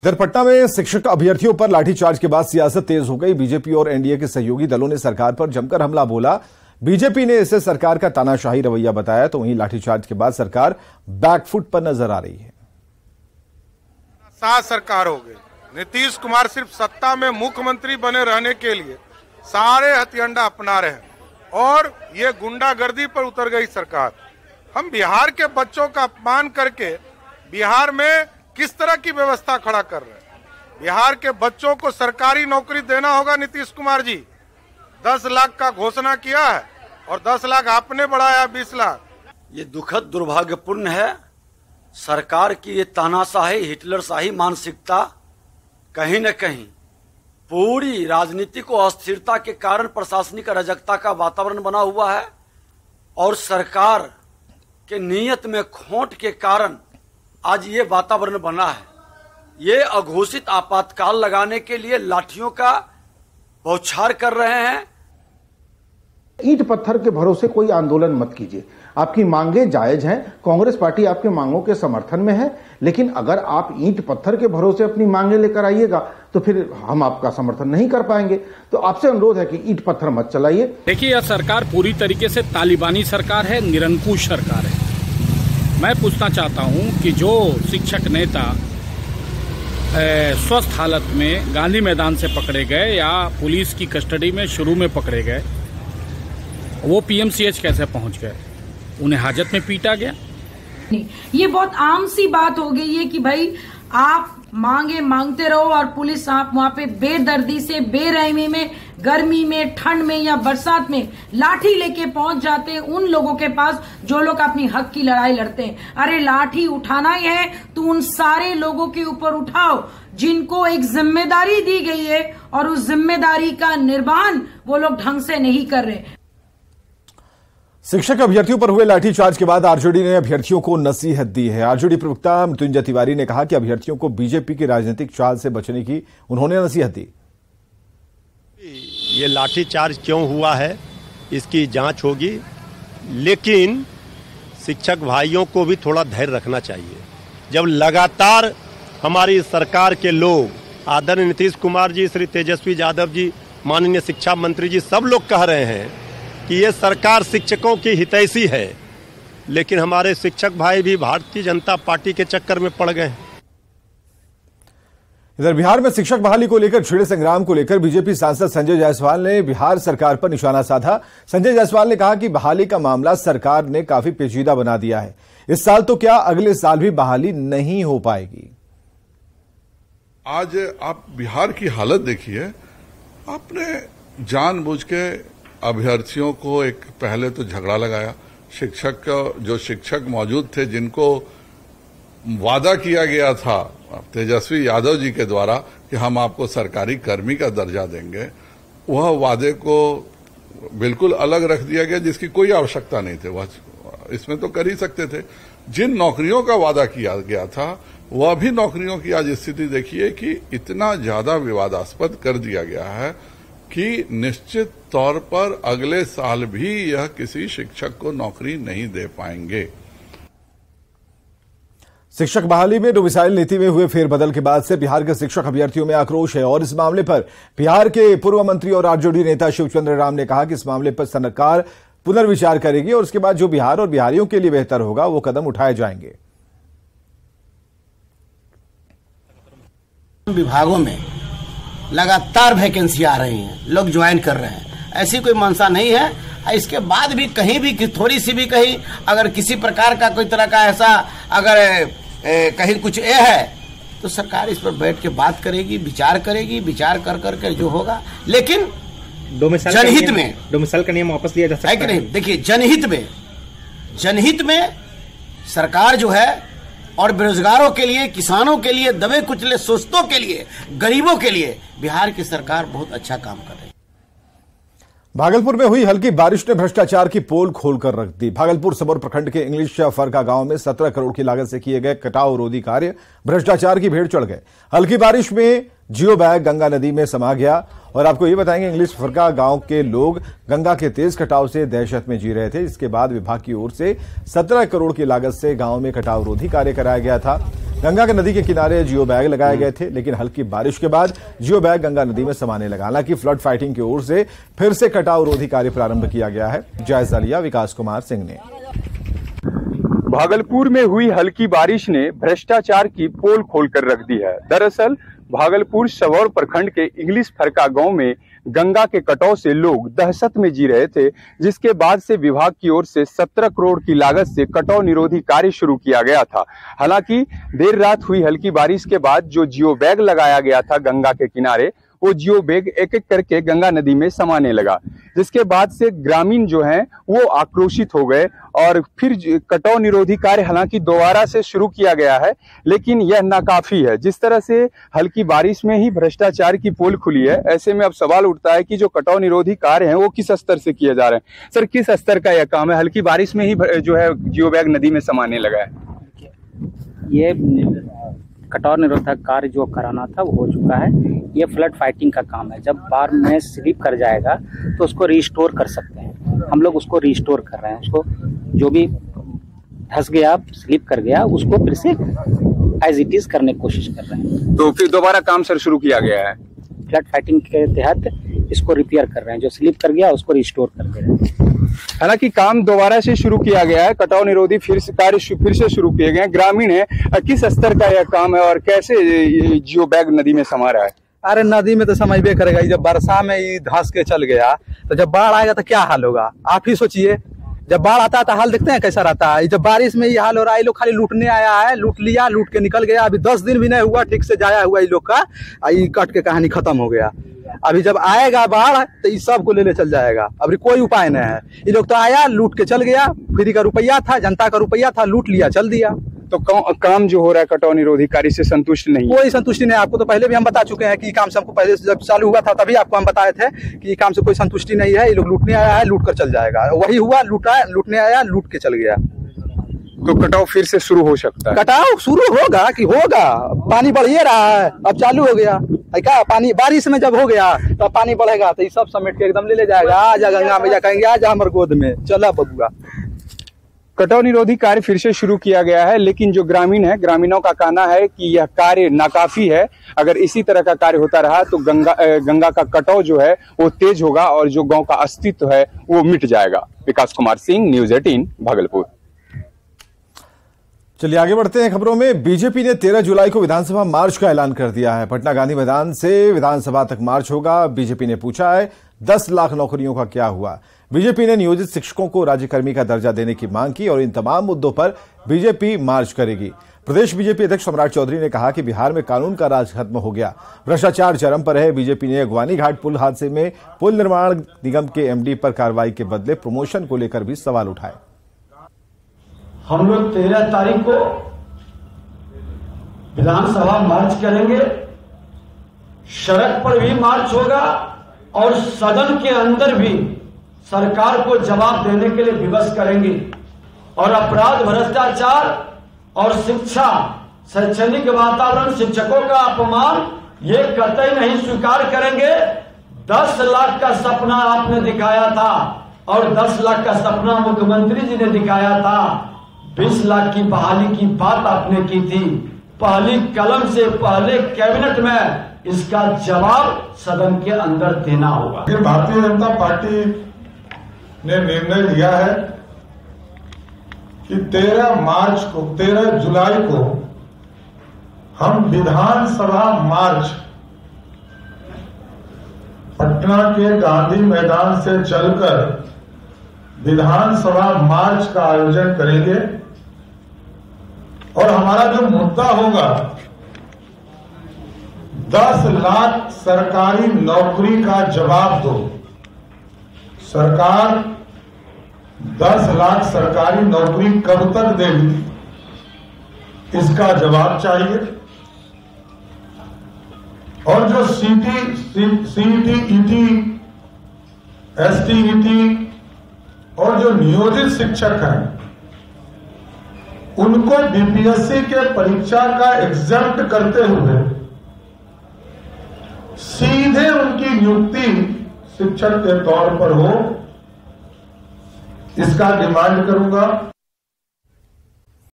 इधर पटना में शिक्षक अभ्यर्थियों पर लाठीचार्ज के बाद सियासत तेज हो गई। बीजेपी और एनडीए के सहयोगी दलों ने सरकार पर जमकर हमला बोला। बीजेपी ने इसे सरकार का तानाशाही रवैया बताया, तो वहीं लाठीचार्ज के बाद सरकार बैकफुट पर नजर आ रही है। 7 सरकार हो गई। नीतीश कुमार सिर्फ सत्ता में मुख्यमंत्री बने रहने के लिए सारे हथियांडा अपना रहे हैं और ये गुंडागर्दी पर उतर गई सरकार। हम बिहार के बच्चों का अपमान करके बिहार में किस तरह की व्यवस्था खड़ा कर रहे हैं। बिहार के बच्चों को सरकारी नौकरी देना होगा। नीतीश कुमार जी 10 लाख का घोषणा किया है और 10 लाख आपने बढ़ाया 20 लाख। ये दुखद दुर्भाग्यपूर्ण है। सरकार की ये तानाशाही हिटलरशाही मानसिकता कहीं न कहीं पूरी राजनीति को अस्थिरता के कारण प्रशासनिक अराजकता का वातावरण बना हुआ है और सरकार के नीयत में खोट के कारण आज ये वातावरण बना है। ये अघोषित आपातकाल लगाने के लिए लाठियों का बौछार कर रहे हैं। ईंट पत्थर के भरोसे कोई आंदोलन मत कीजिए। आपकी मांगें जायज हैं, कांग्रेस पार्टी आपके मांगों के समर्थन में है, लेकिन अगर आप ईंट पत्थर के भरोसे अपनी मांगें लेकर आइएगा तो फिर हम आपका समर्थन नहीं कर पाएंगे। तो आपसे अनुरोध है कि ईंट पत्थर मत चलाइए। देखिए, यह सरकार पूरी तरीके से तालिबानी सरकार है, निरंकुश सरकार है। मैं पूछना चाहता हूं कि जो शिक्षक नेता स्वस्थ हालत में गांधी मैदान से पकड़े गए या पुलिस की कस्टडी में शुरू में पकड़े गए, वो पीएमसीएच कैसे पहुंच गए? उन्हें हाजत में पीटा गया। ये बहुत आम सी बात हो गई है कि भाई आप मांगते रहो और पुलिस आप वहाँ पे बेदर्दी से, बेरहमी में, गर्मी में, ठंड में या बरसात में लाठी लेके पहुंच जाते हैं उन लोगों के पास जो लोग अपनी हक की लड़ाई लड़ते हैं। अरे लाठी उठाना ही है तो उन सारे लोगों के ऊपर उठाओ जिनको एक जिम्मेदारी दी गई है और उस जिम्मेदारी का निर्वहन वो लोग ढंग से नहीं कर रहे। शिक्षक अभ्यर्थियों पर हुए लाठीचार्ज के बाद आरजेडी ने अभ्यर्थियों को नसीहत दी है। आरजेडी प्रवक्ता मृत्युंजय तिवारी ने कहा कि अभ्यर्थियों को बीजेपी की राजनीतिक चाल से बचने की उन्होंने नसीहत दी। ये लाठीचार्ज क्यों हुआ है इसकी जांच होगी, लेकिन शिक्षक भाइयों को भी थोड़ा धैर्य रखना चाहिए। जब लगातार हमारी सरकार के लोग, आदरणीय नीतीश कुमार जी, श्री तेजस्वी यादव जी, माननीय शिक्षा मंत्री जी, सब लोग कह रहे हैं कि ये सरकार शिक्षकों की हितैषी है, लेकिन हमारे शिक्षक भाई भी भारतीय जनता पार्टी के चक्कर में पड़ गए। इधर बिहार में शिक्षक बहाली को लेकर छिड़े संग्राम को लेकर बीजेपी सांसद संजय जायसवाल ने बिहार सरकार पर निशाना साधा। संजय जायसवाल ने कहा कि बहाली का मामला सरकार ने काफी पेचीदा बना दिया है। इस साल तो क्या अगले साल भी बहाली नहीं हो पाएगी। आज आप बिहार की हालत देखिए। आपने जानबूझ के अभ्यर्थियों को एक पहले तो झगड़ा लगाया। जो शिक्षक मौजूद थे, जिनको वादा किया गया था तेजस्वी यादव जी के द्वारा कि हम आपको सरकारी कर्मी का दर्जा देंगे, वह वादे को बिल्कुल अलग रख दिया गया, जिसकी कोई आवश्यकता नहीं थी। वह इसमें तो कर ही सकते थे। जिन नौकरियों का वादा किया गया था वह भी नौकरियों की आज स्थिति देखिए कि इतना ज्यादा विवादास्पद कर दिया गया है कि निश्चित तौर पर अगले साल भी यह किसी शिक्षक को नौकरी नहीं दे पाएंगे। शिक्षक बहाली में डोमिसाइल नीति में हुए फेरबदल के बाद से बिहार के शिक्षक अभ्यर्थियों में आक्रोश है और इस मामले पर बिहार के पूर्व मंत्री और आरजेडी नेता शिवचंद्र राम ने कहा कि इस मामले पर सरकार पुनर्विचार करेगी और उसके बाद जो बिहार और बिहारियों के लिए बेहतर होगा वो कदम उठाए जाएंगे। विभागों में लगातार वैकेंसी आ रही हैं, लोग ज्वाइन कर रहे हैं, ऐसी कोई मंशा नहीं है। इसके बाद भी कहीं भी थोड़ी सी भी कहीं अगर किसी प्रकार का कोई तरह का ऐसा अगर कहीं कुछ है तो सरकार इस पर बैठ के बात करेगी, विचार करेगी, विचार कर करके जो होगा, लेकिन जनहित में डोमिसाइल का नियम वापस लिया जा सकता है कि नहीं। देखिए, जनहित में सरकार जो है और बेरोजगारों के लिए, किसानों के लिए, दबे कुचले शोषितों के लिए, गरीबों के लिए बिहार की सरकार बहुत अच्छा काम कर रही है। भागलपुर में हुई हल्की बारिश ने भ्रष्टाचार की पोल खोलकर रख दी। भागलपुर सबौर प्रखंड के इंग्लिश फरका गांव में 17 करोड़ की लागत से किए गए कटाव रोधी कार्य भ्रष्टाचार की भेड़ चढ़ गए। हल्की बारिश में जियो बैग गंगा नदी में समा गया और आपको ये बताएंगे, इंग्लिश फरका गांव के लोग गंगा के तेज कटाव से दहशत में जी रहे थे। इसके बाद विभाग की ओर से 17 करोड़ की लागत से गांव में कटाव रोधी कार्य कराया गया था। गंगा के नदी के किनारे जियो बैग लगाए गए थे, लेकिन हल्की बारिश के बाद जियो बैग गंगा नदी में समाने लगा। हालांकि फ्लड फाइटिंग की ओर से फिर से कटाव रोधी कार्य प्रारंभ किया गया है। जायजा लिया विकास कुमार सिंह ने। भागलपुर में हुई हल्की बारिश ने भ्रष्टाचार की पोल खोलकर रख दी है। दरअसल भागलपुर सबौर प्रखंड के इंग्लिश फरका गांव में गंगा के कटाव से लोग दहशत में जी रहे थे, जिसके बाद से विभाग की ओर से 17 करोड़ की लागत से कटाव निरोधी कार्य शुरू किया गया था। हालांकि देर रात हुई हल्की बारिश के बाद जो जियो बैग लगाया गया था गंगा के किनारे, वो जियो बैग एक एक करके गंगा नदी में समाने लगा, जिसके बाद से ग्रामीण जो हैं वो आक्रोशित हो गए और फिर कटाव निरोधी कार्य हालांकि दोबारा से शुरू किया गया है, लेकिन यह नाकाफी है। जिस तरह से हल्की बारिश में ही भ्रष्टाचार की पोल खुली है, ऐसे में अब सवाल उठता है कि जो कटाव निरोधी कार्य हैं वो किस स्तर से किए जा रहे हैं। सर, किस स्तर का यह काम है? हल्की बारिश में ही जो है जियो बैग नदी में समाने लगा है। ये कटाव निरोधक कार्य जो कराना था वो हो चुका है। ये फ्लड फाइटिंग का काम है। जब बाढ़ में स्लिप कर जाएगा तो उसको रिस्टोर कर सकते हैं। हम लोग उसको रिस्टोर कर रहे हैं। उसको जो भी धंस गया, स्लिप कर गया, उसको फिर से एज इट इज करने की कोशिश कर रहे हैं। तो फिर दोबारा काम सर शुरू किया गया है। फ्लड फाइटिंग के तहत इसको रिपेयर कर रहे हैं। जो स्लिप कर गया उसको रिस्टोर कर दे रहे हैं। हालांकि काम दोबारा से शुरू किया गया है। कटाव निरोधी कार्य फिर से शुरू किए गए हैं। ग्रामीण है, किस स्तर का यह काम है और कैसे जियो बैग नदी में समा रहा है? अरे नदी में तो समझबे करेगा। जब वर्षा में ये धंस के चल गया तो जब बाढ़ आएगा तो क्या हाल होगा, आप ही सोचिए। जब बाढ़ आता है तो हाल देखते हैं कैसा रहता है। जब बारिश में ये हाल हो रहा है, ये लोग खाली लूटने आया है, लूट लिया, लूट के निकल गया। अभी 10 दिन भी नहीं हुआ ठीक से जाया हुआ ये लोग का, ये कट के कहानी खत्म हो गया। अभी जब आएगा बाढ़ तो इस सब को ले चल जाएगा। अभी कोई उपाय नहीं है। ये लोग तो आया, लूट के चल गया। फ्री का रुपया था, जनता का रुपया था, लूट लिया, चल दिया। तो काम जो हो रहा है कटाव निरोधी कार्य से संतुष्ट नहीं? कोई संतुष्टि नहीं। आपको तो पहले भी हम बता चुके हैं कि काम से हमको पहले जब चालू हुआ था तभी आपको हम बताए थे कि काम से कोई संतुष्टि नहीं है। ये लोग लूटने आया है, लूट कर चल जाएगा। वही हुआ, लूटने आया, लूट के चल गया। तो कटाव फिर से शुरू हो सकता है? कटाव शुरू होगा कि होगा? पानी बढ़ ही रहा है, अब चालू हो गया है क्या? पानी बारिश में जब हो गया तो पानी बढ़ेगा तो ये सब समेट के एकदम ले जाएगा। आजा गंगा मैया कहेंगे, आजा हमारे गोद में, चला बबुआ। कटाव निरोधी कार्य फिर से शुरू किया गया है, लेकिन जो ग्रामीण है, ग्रामीणों का कहना है कि यह कार्य नाकाफी है। अगर इसी तरह का कार्य होता रहा तो गंगा का कटाव जो है वो तेज होगा और जो गांव का अस्तित्व है वो मिट जाएगा। विकास कुमार सिंह, न्यूज़ 18 भागलपुर। चलिए आगे बढ़ते हैं खबरों में। बीजेपी ने 13 जुलाई को विधानसभा मार्च का ऐलान कर दिया है। पटना गांधी मैदान से विधानसभा तक मार्च होगा। बीजेपी ने पूछा है 10 लाख नौकरियों का क्या हुआ। बीजेपी ने नियोजित शिक्षकों को राज्यकर्मी का दर्जा देने की मांग की और इन तमाम मुद्दों पर बीजेपी मार्च करेगी। प्रदेश बीजेपी अध्यक्ष सम्राट चौधरी ने कहा कि बिहार में कानून का राज खत्म हो गया, भ्रष्टाचार चरम पर है। बीजेपी ने अगवानी घाट पुल हादसे में पुल निर्माण निगम के एमडी पर कार्रवाई के बदले प्रमोशन को लेकर भी सवाल उठाए। हम लोग 13 तारीख को विधानसभा मार्च करेंगे, सड़क पर भी मार्च होगा और सदन के अंदर भी सरकार को जवाब देने के लिए विवश करेंगे। और अपराध, भ्रष्टाचार और शिक्षा, शैक्षणिक वातावरण, शिक्षकों का अपमान, ये कतई नहीं स्वीकार करेंगे। 10 लाख का सपना आपने दिखाया था और 10 लाख का सपना मुख्यमंत्री जी ने दिखाया था। 20 लाख की बहाली की बात आपने की थी। पहली कलम से पहले कैबिनेट में इसका जवाब सदन के अंदर देना होगा। भारतीय जनता पार्टी ने निर्णय लिया है कि 13 जुलाई को हम विधानसभा मार्च पटना के गांधी मैदान से चलकर विधानसभा मार्च का आयोजन करेंगे और हमारा जो मुद्दा होगा 10 लाख सरकारी नौकरी का जवाब दो। सरकार 10 लाख सरकारी नौकरी कब तक देगी, इसका जवाब चाहिए। और जो सीईटी, ईटी, एसटीईटी और जो नियोजित शिक्षक हैं उनको बीपीएससी के परीक्षा का एग्जाम्प्ट करते हुए सीधे उनकी नियुक्ति शिक्षक के तौर पर हो, इसका डिमांड करूंगा।